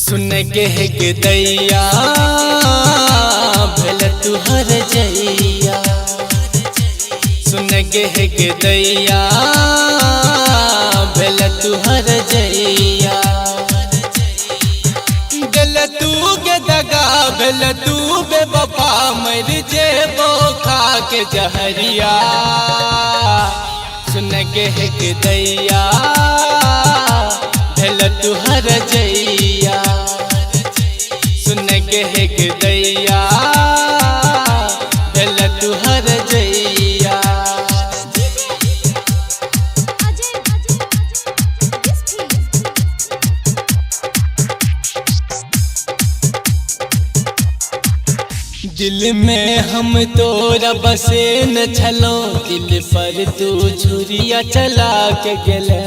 सुन के दैया भल तुहर जैया, सुन के दैया भल तुहर जैया। गल तू के दगा भल तू बेवफा मर जेबो खा के जहरिया। सुन के दैया भल तुहर जैया, सुन के दैया भल तुहर जैया। दिल में हम तोरा बसे न छलो, दिल पर तू छुरिया चला के गेले।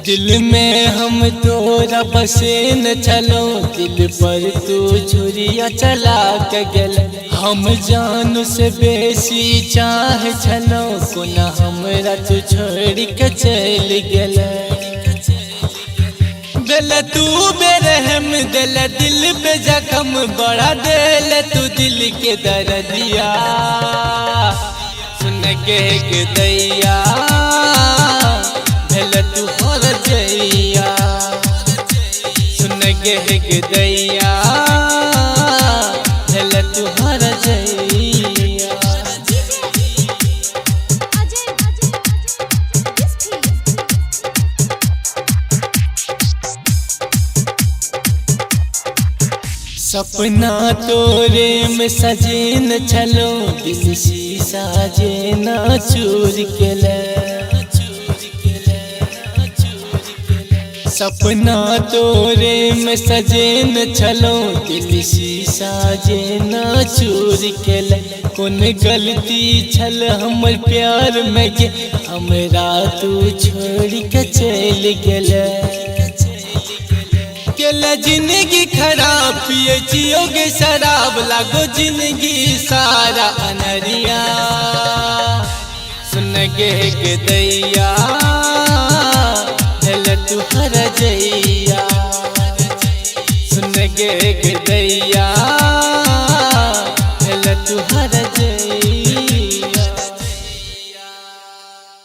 दिल में हम तोरा बसे न छलो, दिल पर तू छुरिया चला के गेल। हम जान से बेसी चाह छलो, कोना हमरा तू छोड़ के चल गेल। दिल तू बेरहम दिल, दिल पे जख्म बड़ा दिल तू दिल के दर्दिया। सुन के दैया भल तुहर जैया, सुन के दैया भल तुहर जैया। सपना तोरे में सजेन छलो, दिल शीशा जेना चूर के ले। सपना तोरे में सजेन छलो, दिल शीशा जेना चूर के ले। कौन गलती छल हमर प्यार में गे, हमरा तू छोड़ के चल गेले। केला जिंदगी खराब पिए जियोगे शराब, लागो जिंदगी सारा अनरिया। सुन के दैया भल तुहर जैया, सुन के